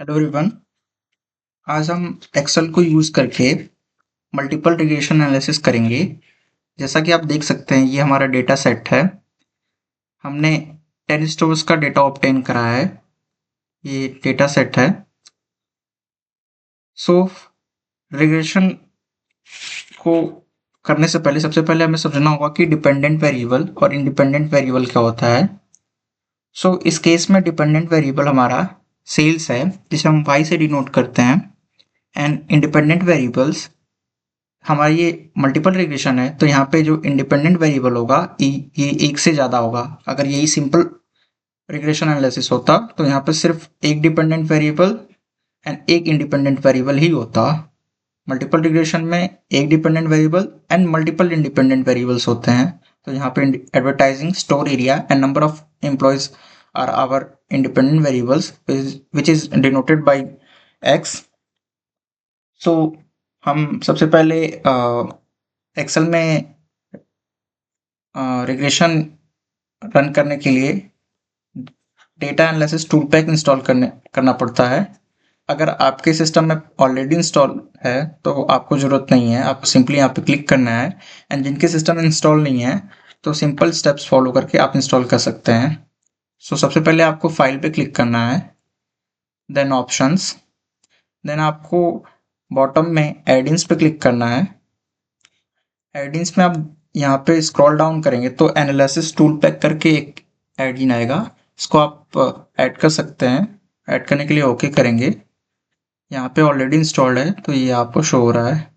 Hello everyone. आज हम Excel को यूज़ करके मल्टीपल रिग्रेशन एनालिसिस करेंगे। जैसा कि आप देख सकते हैं, ये हमारा डेटा सेट है। हमने 10 स्टोर्स का डेटा ऑब्टेन करा है। ये डेटा सेट है। सो रिग्रेशन को करने से पहले सबसे पहले हमें समझना होगा कि डिपेंडेंट वेरिएबल और इंडिपेंडेंट वेरिएबल क्या होता है। इस केस में डिपेंडेंट वेरिएबल हमारा सेल्स है, जिसे हम वाई से डिनोट करते हैं। एंड इंडिपेंडेंट वेरिएबल्स हमारी ये मल्टीपल रिग्रेशन है, तो यहाँ पे जो इंडिपेंडेंट वेरिएबल होगा ये एक से ज़्यादा होगा। अगर यही सिंपल रिग्रेशन एनालिसिस होता तो यहाँ पे सिर्फ एक डिपेंडेंट वेरिएबल एंड एक इंडिपेंडेंट वेरिएबल ही होता। मल्टीपल रिग्रेशन में एक dependent variable and multiple independent variables होते हैं। तो यहाँ पे advertising, store area and number of employees are our independent variables which is denoted by X. So हम सबसे पहले एक्सेल में रिग्रेशन रन करने के लिए data analysis tool pack install करना पड़ता है। अगर आपके सिस्टम में ऑलरेडी इंस्टॉल है तो आपको ज़रूरत नहीं है, आपको सिंपली यहाँ पे क्लिक करना है। एंड जिनके सिस्टम में इंस्टॉल नहीं है तो सिंपल स्टेप्स फॉलो करके आप इंस्टॉल कर सकते हैं। सबसे पहले आपको फाइल पे क्लिक करना है, देन ऑप्शंस, देन आपको बॉटम में एडिंस पे क्लिक करना है। एडिंस में आप यहाँ पे स्क्रॉल डाउन करेंगे तो एनालिसिस टूल पैक करके एक एडिन आएगा। इसको आप ऐड कर सकते हैं। ऐड करने के लिए ओके करेंगे। यहाँ पे ऑलरेडी इंस्टॉल्ड है तो ये आपको शो हो रहा है।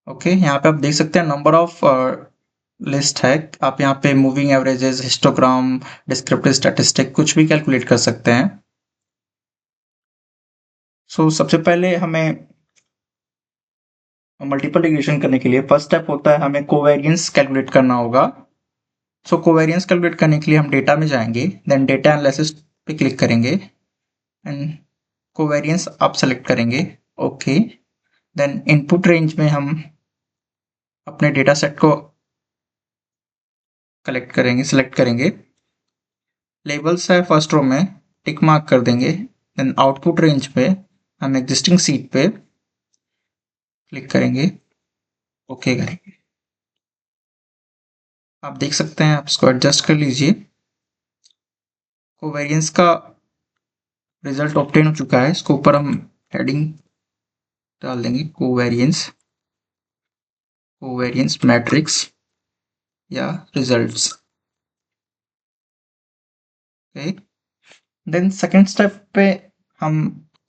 ओके, यहाँ पे आप देख सकते हैं नंबर ऑफ लिस्ट है। आप यहाँ पे moving averages, histogram, descriptive statistic कुछ भी कैलकुलेट कर सकते हैं। सबसे पहले हमें मल्टीपल रिग्रेशन करने के लिए फर्स्ट स्टेप होता है हमें कोवेरियंस कैलकुलेट करना होगा। कोवेरियंस कैलकुलेट करने के लिए हम डेटा में जाएंगे, देन डेटा एनालिसिस पे क्लिक करेंगे एंड कोवेरियंस आप सेलेक्ट करेंगे। ओके, देन इनपुट रेंज में हम अपने डेटा सेट को सेलेक्ट करेंगे। लेबल्स है फर्स्ट रो में, टिक मार्क कर देंगे। देन आउटपुट रेंज पे हम एग्जिस्टिंग सीट पे क्लिक करेंगे, ओके करेंगे। आप देख सकते हैं, आप इसको एडजस्ट कर लीजिए। कोवेरियंस का रिजल्ट ऑब्टेन हो चुका है। इसके ऊपर हम हेडिंग डाल देंगे, कोवेरियंस मैट्रिक्स या results. Okay, then second step पे हम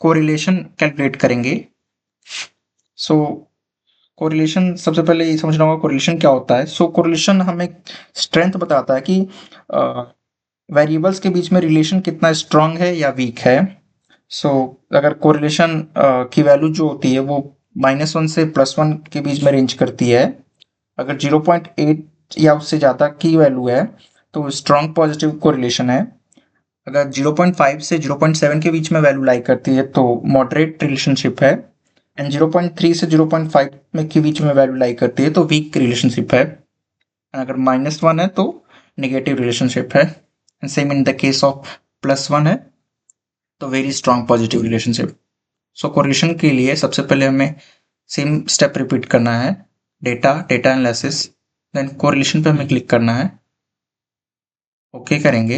कोरिलेशन कैलकुलेट करेंगे। कोरिलेशन सबसे पहले ये समझना होगा कोरिलेशन क्या होता है। कोरिलेशन हमें स्ट्रेंथ बताता है कि वेरिएबल्स के बीच में रिलेशन कितना स्ट्रांग है या वीक है। अगर कोरिलेशन की वैल्यू जो होती है वो -1 से +1 के बीच में रेंज करती है। अगर 0.8 या उससे ज़्यादा की वैल्यू है तो स्ट्रांग पॉजिटिव कोरिलेशन है। अगर 0.5 से 0.7 के बीच में वैल्यू लाई करती है तो मॉडरेट रिलेशनशिप है। एंड 0.3 से 0.5 में के बीच में वैल्यू लाई करती है तो वीक रिलेशनशिप है। अगर -1 है तो नेगेटिव रिलेशनशिप है। And same in the case of +1 है तो very strong positive relationship. Correlation के लिए सबसे पहले हमें सेम स्टेप रिपीट करना है, डेटा एनालिसिस, देन कोरिलेशन पे हमें क्लिक करना है, ओके करेंगे।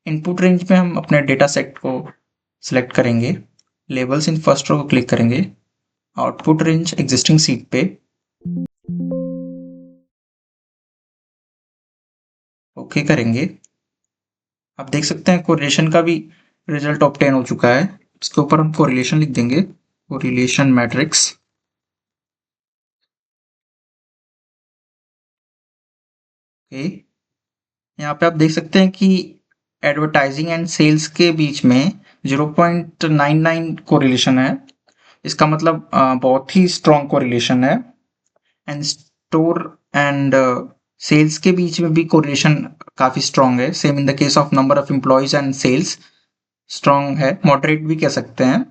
इनपुट रेंज में हम अपने डेटा सेट को सिलेक्ट करेंगे, लेबल्स इन फर्स्ट रो को क्लिक करेंगे, आउटपुट रेंज एग्जिस्टिंग सीट पे ओके करेंगे। आप देख सकते हैं कोरिलेशन का भी रिजल्ट ऑब्टेन हो चुका है। इसके ऊपर हम कोरिलेशन लिख देंगे, कोरिलेशन मैट्रिक्स। ओके, यहाँ पे आप देख सकते हैं कि एडवर्टाइजिंग एंड सेल्स के बीच में 0.99 कोरिलेशन है। इसका मतलब बहुत ही स्ट्रॉन्ग कोरिलेशन है। एंड स्टोर एंड सेल्स के बीच में भी कोरिलेशन काफ़ी स्ट्रॉन्ग है। Same in the case of number of employees and sales strong है, मॉडरेट भी कह सकते हैं।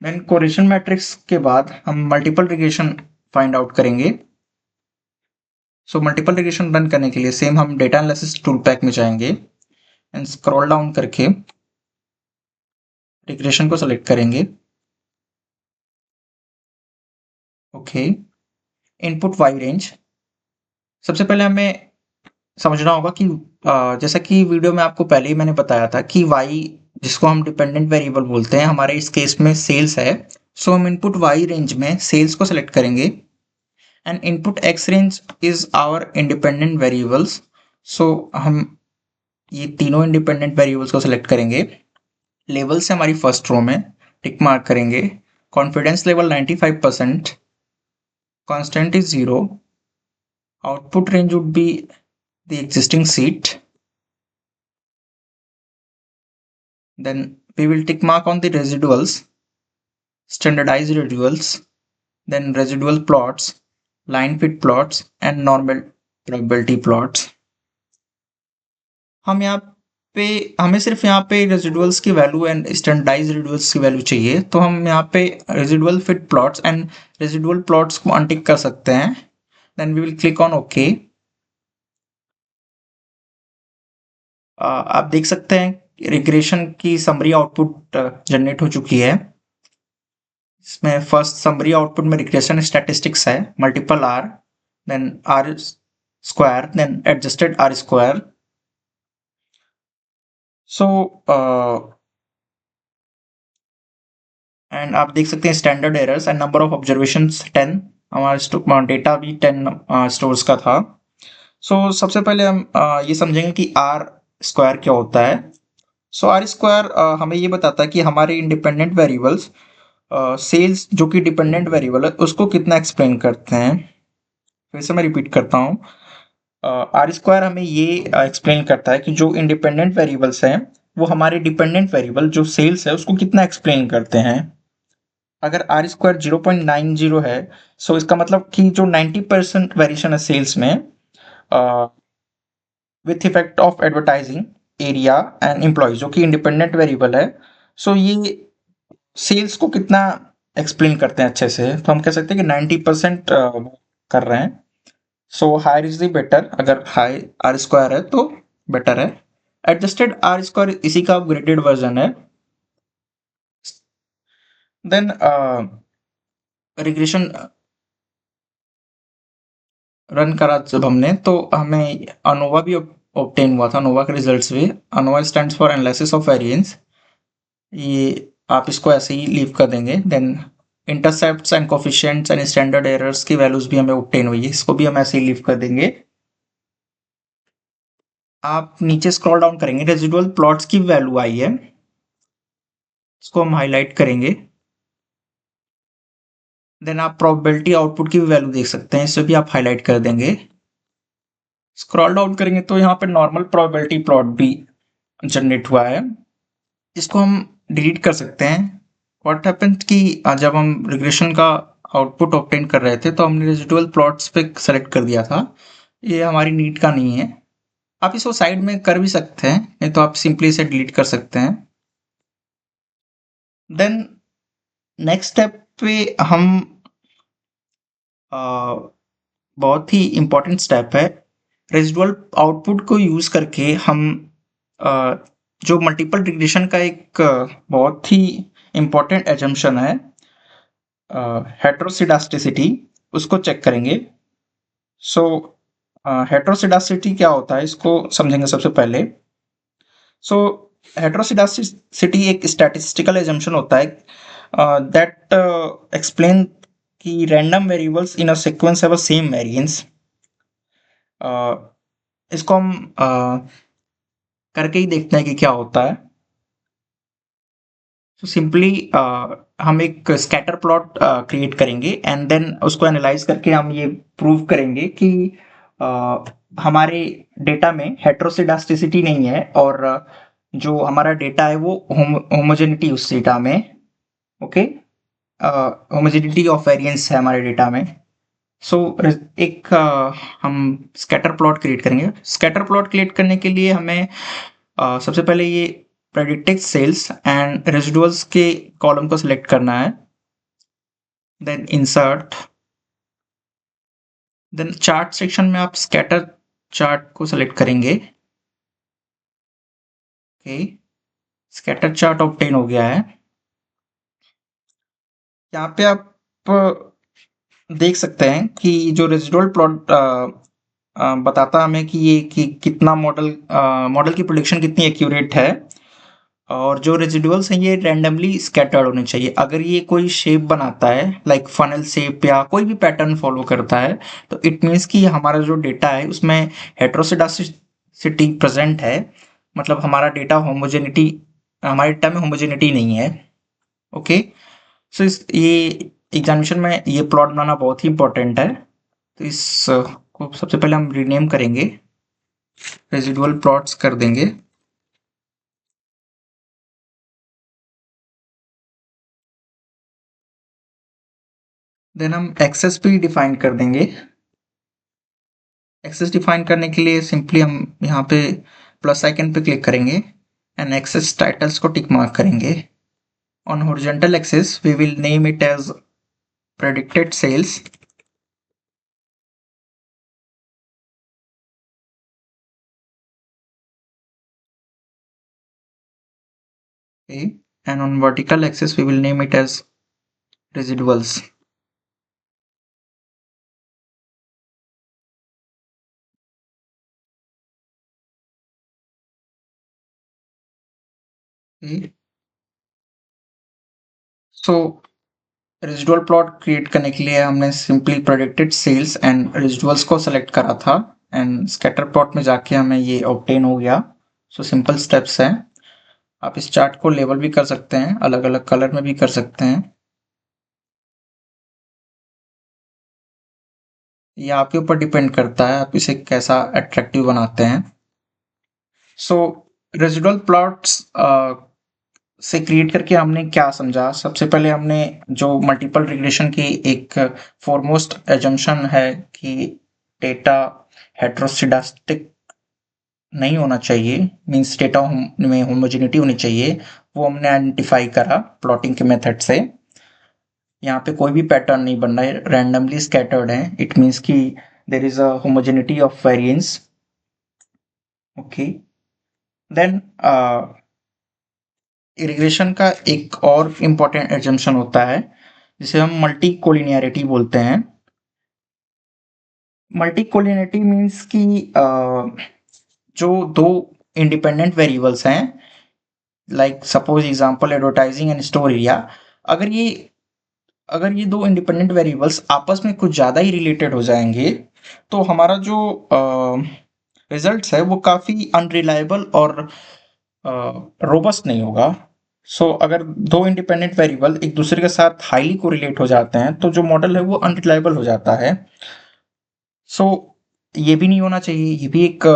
देन कोरिलेशन मैट्रिक्स के बाद हम मल्टीपल रिग्रेशन फाइंड आउट करेंगे। मल्टीपल रिग्रेशन रन करने के लिए सेम हम डेटा एनालिसिस टूल पैक में जाएंगे एंड स्क्रॉल डाउन करके रिग्रेशन को सेलेक्ट करेंगे। Okay, input Y range. सबसे पहले हमें समझना होगा कि जैसा कि वीडियो में आपको पहले ही मैंने बताया था कि वाई, जिसको हम डिपेंडेंट वेरिएबल बोलते हैं, हमारे इस केस में सेल्स है। सो हम इनपुट वाई रेंज में सेल्स को सेलेक्ट करेंगे and input X range is our independent variables. So हम ये तीनों इंडिपेंडेंट वेरिएबल्स को सेलेक्ट करेंगे। लेवल से हमारी फर्स्ट रो में टिक मार्क करेंगे। Confidence level 95%, constant is 0, output range would be the existing seat. Then we will tick mark on the residuals, standardized residuals, then residual plots, line fit plots and normal probability plots. हम यहाँ पे हमें सिर्फ यहाँ पे residuals की value and standardize residuals की value चाहिए, तो हम यहाँ पे residual fit plots and residual plots को अनटिक कर सकते हैं। Then we will click on okay. आप देख सकते हैं रिग्रेशन की समरी आउटपुट जनरेट हो चुकी है। इसमें फर्स्ट समरी आउटपुट में रिग्रेशन स्टैटिस्टिक्स है, multiple R, then R square, then adjusted R square. So and आप देख सकते हैं standard errors and number of observations 10। हमारा डेटा भी 10 स्टोर्स का था। सबसे पहले हम ये समझेंगे कि आर स्क्वायर क्या होता है। आर स्क्वायर हमें ये बताता है कि हमारे इंडिपेंडेंट वेरिएबल्स सेल्स, जो कि डिपेंडेंट वेरिएबल है, उसको कितना एक्सप्लेन करते हैं। फिर से मैं रिपीट करता हूँ। आर स्क्वायर हमें ये एक्सप्लेन करता है कि जो इंडिपेंडेंट वेरिएबल्स हैं वो हमारे डिपेंडेंट वेरिएबल जो सेल्स है उसको कितना एक्सप्लेन करते हैं। अगर आर स्क्वायर 0.90 है, इसका मतलब कि जो 90% वेरिएशन है सेल्स में with effect of advertising area and employees, जो कि इंडिपेंडेंट वेरिएबल है, ये सेल्स को कितना एक्सप्लेन करते हैं अच्छे से, तो हम कह सकते हैं कि 90% कर रहे हैं। Higher is the better. अगर हाई आर स्क्वायर है तो बेटर है। एडजस्टेड आर स्क्वायर इसी का अपग्रेडेड वर्जन है। देन रिग्रेशन रन करा जब हमने, तो हमें अनोवा भी ऑब्टेन हुआ था। अनोवा के रिजल्ट्स भी, ANOVA stands for analysis of variance, ये आप इसको ऐसे ही लीव कर देंगे। Then intercepts and coefficients and standard errors की वैल्यूज भी हमें ऑब्टेन हुई है, इसको भी हम ऐसे ही लीव कर देंगे। आप नीचे स्क्रॉल डाउन करेंगे, रेजिडुअल प्लॉट्स की वैल्यू आई है, इसको हम हाईलाइट करेंगे। देन आप प्रोबेबिलिटी आउटपुट की वैल्यू देख सकते हैं, इसे भी आप हाईलाइट कर देंगे। स्क्रॉल डाउन करेंगे तो यहाँ पे नॉर्मल प्रोबेबिलिटी प्लॉट भी जनरेट हुआ है, इसको हम डिलीट कर सकते हैं। व्हाट हैपेंड कि जब हम रिग्रेशन का आउटपुट ऑब्टेन कर रहे थे तो हमने रेजिडुअल प्लॉट्स पे सेलेक्ट कर दिया था, ये हमारी नीड का नहीं है। आप इसको साइड में कर भी सकते हैं, नहीं तो आप सिंपली इसे डिलीट कर सकते हैं। देन नेक्स्ट स्टेप पे हम बहुत ही इंपॉर्टेंट स्टेप है, रेजिडुअल आउटपुट को यूज करके हम जो मल्टीपल रिग्रेशन का एक बहुत ही इंपॉर्टेंट एजम्पशन है, हेट्रोसिडास्टिसिटी, उसको चेक करेंगे। हेट्रोसिडास्टिसिटी क्या होता है इसको समझेंगे सबसे पहले। हेट्रोसिडास्टिसिटी एक स्टैटिस्टिकल एजम्पशन होता है दैट एक्सप्लेन कि random variables in a sequence have a same variance. इसको हम करके ही देखते हैं कि क्या होता है। सिंपली हम एक स्कैटर प्लॉट क्रिएट करेंगे एंड देन उसको एनालाइज करके हम ये प्रूव करेंगे कि हमारे डेटा में हेट्रोसिडास्टिसिटी नहीं है, और जो हमारा डेटा है वो होमोजेनिटी उस डेटा में, ओके, होमोजेनिटी ऑफ वेरिएंस है हमारे डेटा में। एक हम स्कैटर प्लॉट क्रिएट करेंगे। स्कैटर प्लॉट क्रिएट करने के लिए हमें सबसे पहले ये प्रेडिक्टेड सेल्स एंड रेजिडुअल्स के कॉलम को सिलेक्ट करना है। Then insert, then chart section में आप स्कैटर चार्ट को सिलेक्ट करेंगे। ओके, स्कैटर चार्ट ऑब्टेन हो गया है। यहाँ पे आप देख सकते हैं कि जो रेजिडुअल प्लॉट बताता हमें कि ये कि कितना मॉडल की प्रेडिक्शन कितनी एक्यूरेट है, और जो रेजिडुअल्स हैं ये रैंडमली स्कैटर्ड होने चाहिए। अगर ये कोई शेप बनाता है लाइक फनल शेप या कोई भी पैटर्न फॉलो करता है, तो इट मीन्स कि हमारा जो डेटा है उसमें हेटेरोस्केडासिटी प्रेजेंट है, मतलब हमारे डेटा में होमोजेनिटी नहीं है। ओके, सो इस ये एग्जामिनेशन में ये प्लॉट बनाना बहुत ही इंपॉर्टेंट है। तो इस को सबसे पहले हम रीनेम करेंगे, रेजिडुअल प्लॉट्स कर देंगे। देन हम एक्सेस भी डिफाइन कर देंगे। एक्सेस डिफाइन करने के लिए सिंपली हम यहाँ पे प्लस आइकन पे क्लिक करेंगे एंड एक्सेस टाइटल्स को टिक मार्क करेंगे। On horizontal axis we will name it as predicted sales, and on vertical axis we will name it as residuals. Okay. So residual plot create करने के लिए हमने simply predicted sales and residuals को select करा था, and scatter plot में जाके हमें ये ऑब्टेन हो गया। सो सिंपल स्टेप्स हैं। आप इस चार्ट को लेबल भी कर सकते हैं, अलग अलग कलर में भी कर सकते हैं, ये आपके ऊपर डिपेंड करता है आप इसे कैसा अट्रैक्टिव बनाते हैं। सो रेजिडुअल प्लॉट्स से क्रिएट करके हमने क्या समझा, सबसे पहले हमने जो मल्टीपल रिग्रेशन की एक फॉरमोस्ट एजम्पशन है कि डेटा हेट्रोस्किडास्टिक नहीं होना चाहिए, मींस डेटा में होमोजेनिटी होनी चाहिए, वो हमने आइडेंटिफाई करा प्लॉटिंग के मेथड से। यहाँ पे कोई भी पैटर्न नहीं बन रहा है, रैंडमली स्कैटर्ड है, इट मीन्स कि there is a homogeneity of variance. Okay, then regression का एक और इम्पॉर्टेंट एजम्पशन होता है जिसे हम मल्टी कोलिनियरिटी बोलते हैं। मल्टी कोलिनियरिटी मीन्स कि जो दो इंडिपेंडेंट वेरिएबल्स हैं, like suppose example advertising and store area, अगर ये अगर ये दो इंडिपेंडेंट वेरिएबल्स आपस में कुछ ज़्यादा ही रिलेटेड हो जाएंगे, तो हमारा जो रिजल्ट्स है वो काफ़ी अनरिलायबल और रोबस्ट नहीं होगा। सो अगर दो इंडिपेंडेंट वेरिएबल एक दूसरे के साथ हाईली कोरिलेट हो जाते हैं तो जो मॉडल है वो अनरिलायबल हो जाता है। सो ये भी नहीं होना चाहिए, ये भी एक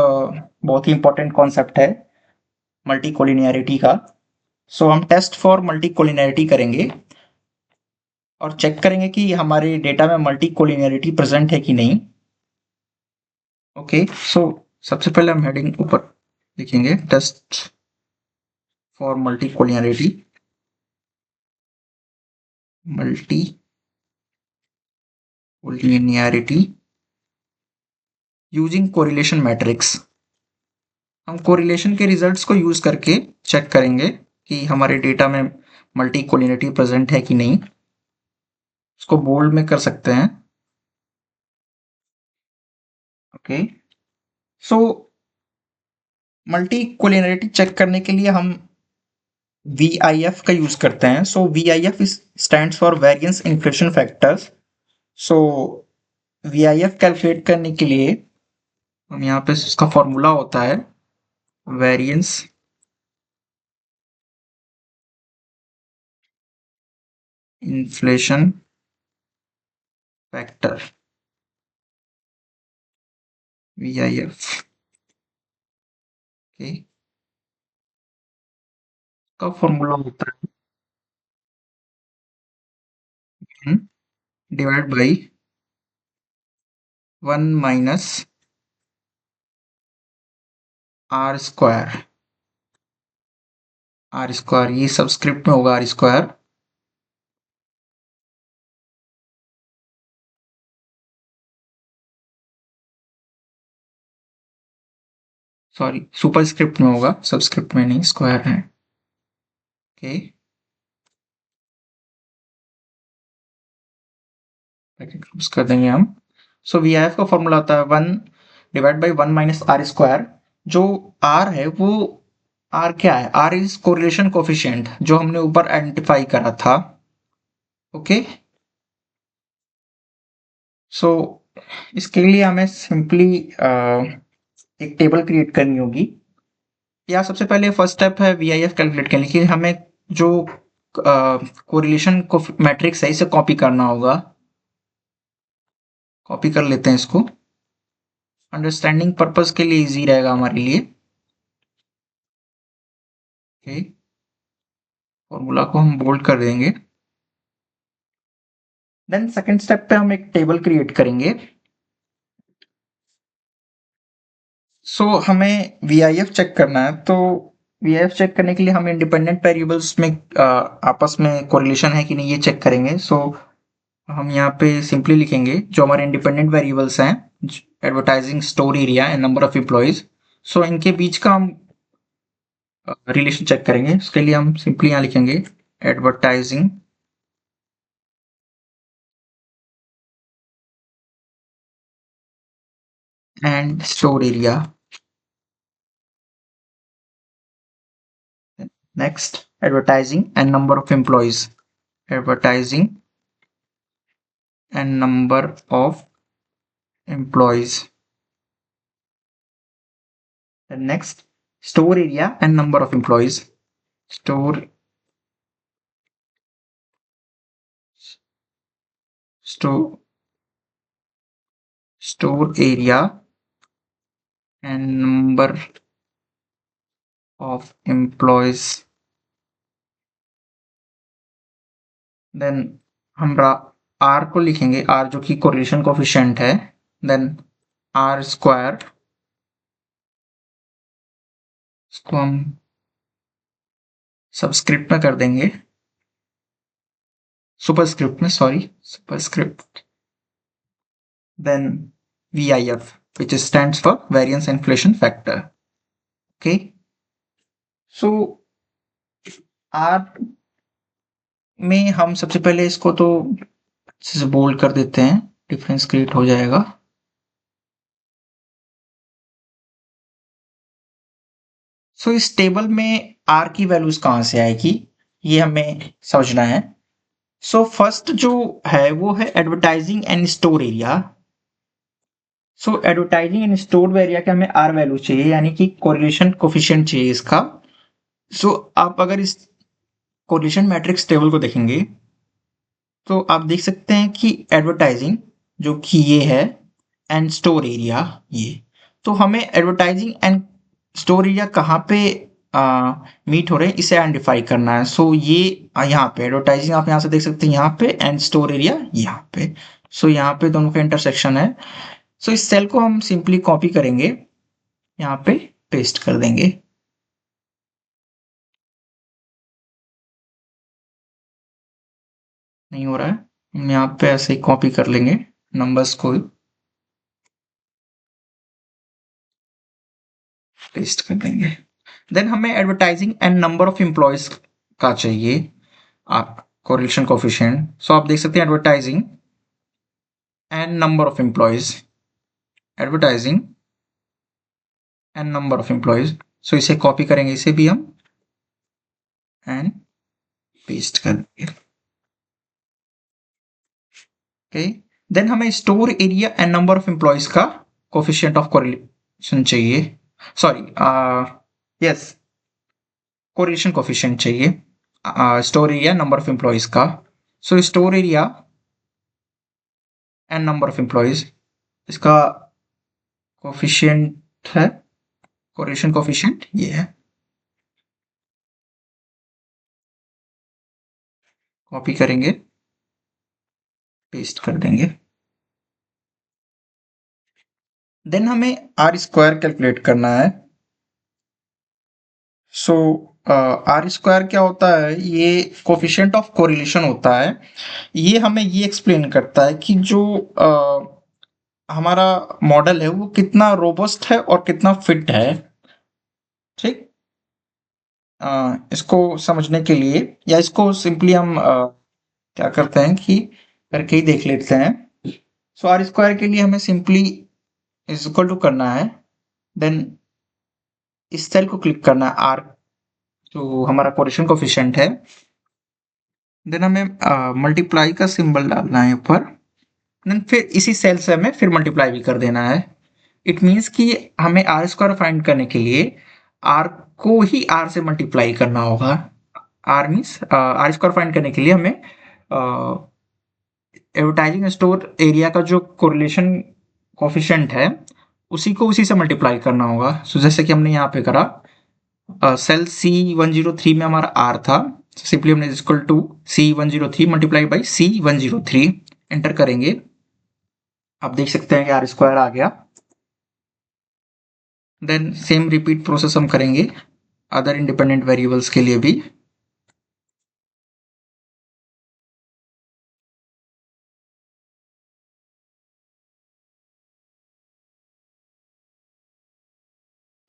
बहुत ही इंपॉर्टेंट कॉन्सेप्ट है मल्टी कोलिनियरिटी का। सो हम टेस्ट फॉर मल्टी कोलिनियरिटी करेंगे और चेक करेंगे कि हमारे डेटा में मल्टी कोलिनियरिटी प्रेजेंट है कि नहीं। ओके, सो सबसे पहले हम हेडिंग ऊपर लिखेंगे test for multicollinearity, multicollinearity using correlation matrix. हम कोरिलेशन के रिजल्ट्स को यूज करके चेक करेंगे कि हमारे डेटा में मल्टी कोलिनियरिटी प्रेजेंट है कि नहीं। इसको बोल्ड में कर सकते हैं। Okay, so multicollinearity check करने के लिए हम VIF का यूज करते हैं। So VIF stands for variance inflation factors. So VIF calculate करने के लिए हम यहाँ पे इसका फॉर्मूला होता है variance inflation factor, VIF। Okay, का फॉर्मूला होता है divide by 1 - R square. R square ये सबस्क्रिप्ट में होगा, R square, sorry superscript में होगा, सबस्क्रिप्ट में नहीं, स्क्वायर है। ओके, ब्रैकेट क्लोज कर देंगे हम। सो वी आई एफ का फॉर्मूला होता है 1/1 - r²। जो r है वो r क्या है? r इज कोरिलेशन कोफिशिएंट जो हमने ऊपर आइडेंटिफाई करा था। ओके, सो इसके लिए हमें सिंपली एक टेबल क्रिएट करनी होगी। या सबसे पहले फर्स्ट स्टेप है वी आई एफ कैलकुलेट करने के लिए हमें जो कोरिलेशन को मैट्रिक्स है इसे कॉपी करना होगा। कॉपी कर लेते हैं इसको, अंडरस्टैंडिंग पर्पस के लिए इजी रहेगा हमारे लिए। ओके, फॉर्मूला को हम बोल्ड कर देंगे। देन सेकंड स्टेप पे हम एक टेबल क्रिएट करेंगे। हमें वी आई एफ चेक करना है, तो वी आई एफ चेक करने के लिए हम इंडिपेंडेंट वेरिएबल्स में आपस में कोरिलेशन है कि नहीं ये चेक करेंगे। हम यहाँ पे सिंपली लिखेंगे जो हमारे इंडिपेंडेंट वेरिएबल्स हैं, advertising, store area and number of employees. इनके बीच का हम रिलेशन चेक करेंगे। उसके लिए हम सिंपली यहाँ लिखेंगे advertising and store area. Next, advertising and number of employees, advertising and number of employees. Next, store area and number of employees, store store store area and number of employees. Then हम R को लिखेंगे, R जो कि correlation coefficient है। Then R square, इसको हम subscript में कर देंगे, सुपरस्क्रिप्ट में, sorry, superscript. Then V I F which stands for variance inflation factor. Okay, so are में हम सबसे पहले इसको तो अच्छे से बोल्ड कर देते हैं, डिफरेंस क्रिएट हो जाएगा। इस टेबल में आर की वैल्यूज कहाँ से आएगी ये हमें समझना है। फर्स्ट जो है वो है advertising and store area. Advertising and store area के हमें आर वैल्यू चाहिए, यानी कि कोरिलेशन कोफिशिएंट चाहिए इसका। आप अगर इस कोरिलेशन मैट्रिक्स टेबल को देखेंगे तो आप देख सकते हैं कि एडवर्टाइजिंग जो कि ये है एंड स्टोर एरिया ये, तो हमें एडवर्टाइजिंग एंड स्टोर एरिया कहाँ पे मीट हो रहे हैं इसे आइडेंटिफाई करना है। ये यहाँ पे एडवर्टाइजिंग आप यहाँ से देख सकते हैं यहाँ पे, एंड स्टोर एरिया यहाँ पे। यहाँ पे दोनों का इंटरसेक्शन है। इस सेल को हम सिंपली कॉपी करेंगे, यहाँ पे पेस्ट कर देंगे। नहीं हो रहा है, हम यहाँ पे ऐसे ही कॉपी कर लेंगे नंबर्स को, पेस्ट कर देंगे। देन हमें advertising and number of employees का चाहिए कोरिलेशन कोफिशिएंट। आप देख सकते हैं advertising and number of employees, advertising and number of employees. इसे कॉपी करेंगे, इसे भी हम एंड पेस्ट कर देंगे। ओके, देन हमें store area and number of employees का कोफिशिएंट ऑफ कोरिलेशन चाहिए, सॉरी, यस, कोरिलेशन कोफिशिएंट चाहिए store area number of employees का। Store area and number of employees, इसका कोफिशिएंट है, कोरिलेशन कोफिशिएंट ये है। कॉपी करेंगे, पेस्ट कर देंगे। देन हमें आर स्क्वायर कैलकुलेट करना है। आर स्क्वायर क्या होता है? ये कोफिशिएंट ऑफ कोरिलेशन होता है। ये हमें ये एक्सप्लेन करता है कि जो हमारा मॉडल है वो कितना रोबस्ट है और कितना फिट है। ठीक, इसको समझने के लिए या इसको सिंपली हम क्या करते हैं कि करके ही देख लेते हैं। सो आर स्क्वायर के लिए हमें सिंपली इज इक्वल टू करना है, देन इस सेल को क्लिक करना है, आर जो हमारा कोरिलेशन कोफिशिएंट है, देन हमें मल्टीप्लाई का सिंबल डालना है ऊपर, देन फिर इसी सेल से हमें फिर मल्टीप्लाई भी कर देना है। इट मीन्स कि हमें आर स्क्वायर फाइंड करने के लिए आर को ही आर से मल्टीप्लाई करना होगा। R means R square find करने के लिए हमें एडवर्टाइजिंग स्टोर एरिया का जो कोरिलेशन कोफिशिएंट है उसी को उसी से मल्टीप्लाई करना होगा। सो जैसे कि हमने यहाँ पे करा, सेल C103 में हमारा आर था, सिंपली हमने equal to C103 multiply by C103 enter करेंगे। आप देख सकते हैं कि आर स्क्वायर आ गया। देन सेम रिपीट प्रोसेस हम करेंगे अदर इंडिपेंडेंट वेरिएबल्स के लिए भी।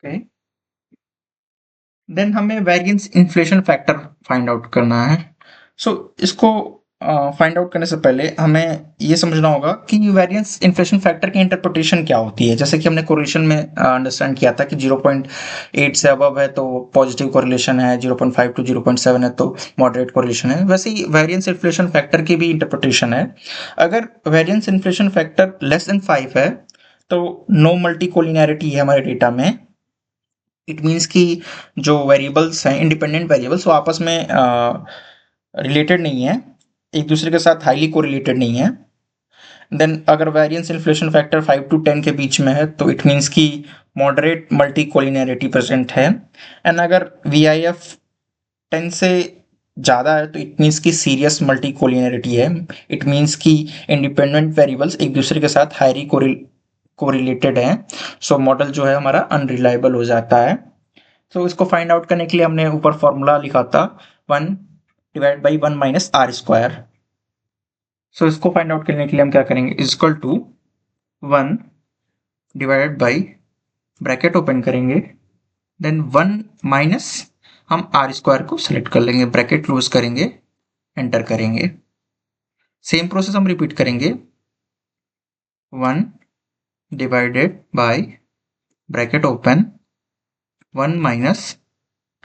ओके, देन हमें variance inflation factor find out करना है। सो इसको फाइंड आउट करने से पहले हमें ये समझना होगा कि वेरिएंस इन्फ्लेशन फैक्टर की इंटरप्रिटेशन क्या होती है। जैसे कि हमने कोरिलेशन में अंडरस्टैंड किया था कि 0.8 से अबव है तो पॉजिटिव कोरिलेशन है, 0.5 टू 0.7 है तो मॉडरेट कोरिलेशन है। वैसे ही वेरिएंस इन्फ्लेशन फैक्टर की भी इंटरप्रिटेशन है। अगर variance inflation factor less than 5 है तो नो मल्टी कोलिनियरिटी है हमारे डेटा में। इट मीन्स कि जो वेरिएबल्स हैं इंडिपेंडेंट वेरिएबल्स वो आपस में रिलेटेड नहीं है, एक दूसरे के साथ हाईली कोरिलेटेड नहीं है। देन अगर वेरिएंस इन्फ्लेशन फैक्टर 5 टू 10 के बीच में है तो इट मीन्स कि मॉडरेट मल्टी कोलिनियरिटी प्रेजेंट है। एंड अगर वी आई एफ 10 से ज़्यादा है तो इट मीन्स कि सीरियस मल्टी कोलिनियरिटी है। इट मीन्स कि इंडिपेंडेंट वेरिएबल्स एक दूसरे के साथ हाईली कोरिलेटेड हैं। सो मॉडल जो है हमारा अनरिलायबल हो जाता है। तो इसको फाइंड आउट करने के लिए हमने ऊपर फॉर्मूला लिखा था 1 divide by 1 minus R square. So इसको फाइंड आउट करने के लिए हम क्या करेंगे, is equal to 1 divided by bracket open करेंगे, देन 1 माइनस हम आर स्क्वायर को सेलेक्ट कर लेंगे, ब्रैकेट क्लोज करेंगे, एंटर करेंगे। सेम प्रोसेस हम रिपीट करेंगे, 1 divided by bracket open 1 minus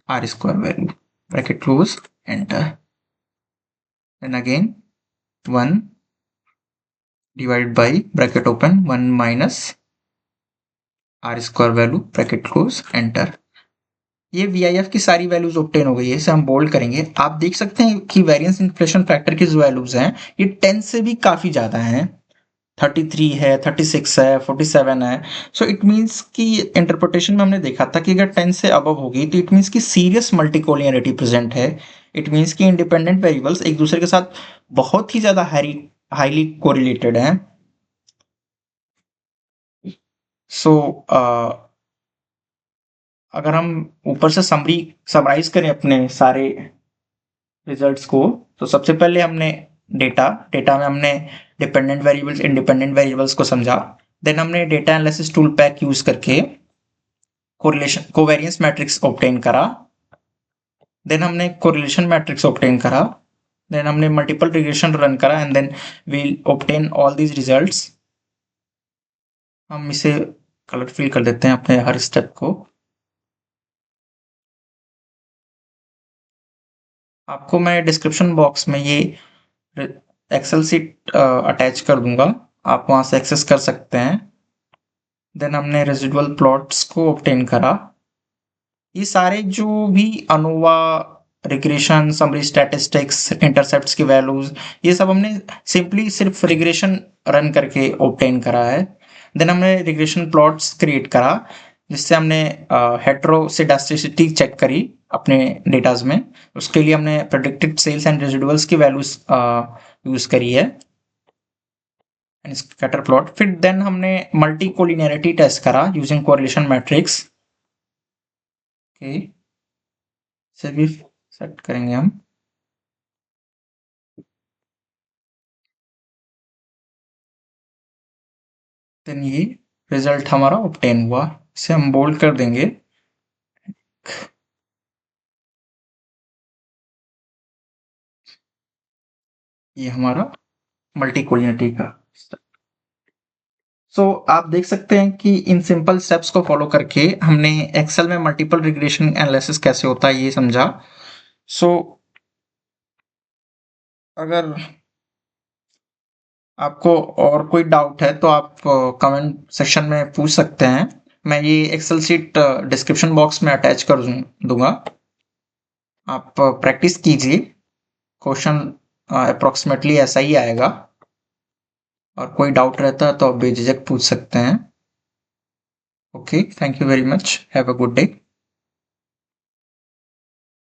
R square value, bracket close, enter. Then again 1 divide by bracket open 1 minus R square value, bracket close, enter. ये VIF की सारी values obtain हो गई है। इसे हम बोल्ड करेंगे। आप देख सकते हैं कि वेरिएंस इन्फ्लेशन फैक्टर की जो वैल्यूज हैं ये 10 से भी काफी ज्यादा हैं, 33 है, 36 है, 47 है। सो इट मीन्स कि इंटरप्रिटेशन में हमने देखा था कि अगर 10 से अबव होगी तो इट मीन्स कि सीरियस मल्टीकोलिनियरिटी प्रेजेंट है। इट मीन्स कि इंडिपेंडेंट वेरिएबल्स एक दूसरे के साथ बहुत ही ज्यादा हाईली कोरिलेटेड हैं। सो अगर हम ऊपर से समराइज करें अपने सारे रिजल्ट्स को, तो सबसे पहले हमने डेटा में हमने डिपेंडेंट वेरिएबल्स इंडिपेंडेंट वेरिएबल्स को समझा। देन हमने data analysis tool pack use करके कोरिलेशन कोवेरियंस मैट्रिक्स ऑब्टेन करा। देन हमने कोरिलेशन मैट्रिक्स ऑब्टेन करा। देन हमने मल्टीपल रिग्रेशन रन करा and then we obtain all these results. हम इसे कलर फिल कर देते हैं अपने हर स्टेप को। आपको मैं डिस्क्रिप्शन बॉक्स में ये एक्सेल सीट अटैच कर दूंगा, आप वहां से एक्सेस कर सकते हैं। देन हमने रेजिडुअल प्लॉट्स को ऑब्टेन करा। ये सारे जो भी ANOVA, regression, summary statistics, intercepts की वैल्यूज, ये सब हमने सिंपली सिर्फ रिग्रेशन रन करके ऑब्टेन करा है। देन हमने रिग्रेशन प्लॉट्स क्रिएट करा जिससे हमने हेटेरोसिडास्टिसिटी चेक करी अपने डेटाज में। उसके लिए हमने प्रेडिक्टेड सेल्स एंड रेजिडुअल्स की वैल्यूज यूज करी है, स्कैटर प्लॉट। फिर देन हमने मल्टी कोलिनियरिटी टेस्ट करा यूजिंग कोरिलेशन मैट्रिक्स। ओके, इसे भी सेट करेंगे हम। देन ये रिजल्ट हमारा ऑब्टेन हुआ, इसे हम बोल्ड कर देंगे। ये हमारा मल्टीकोलिनिटी का। सो आप देख सकते हैं कि इन सिंपल स्टेप्स को फॉलो करके हमने एक्सेल में मल्टीपल रिग्रेशन एनालिसिस कैसे होता है ये समझा। सो अगर आपको और कोई डाउट है तो आप कमेंट सेक्शन में पूछ सकते हैं। मैं ये एक्सेल शीट डिस्क्रिप्शन बॉक्स में अटैच कर दूंगा। आप प्रैक्टिस कीजिए, क्वेश्चन अप्रोक्सीमेटली ऐसा ही आएगा। और कोई डाउट रहता है तो आप बेझिझक पूछ सकते हैं। Okay, thank you very much, have a good day.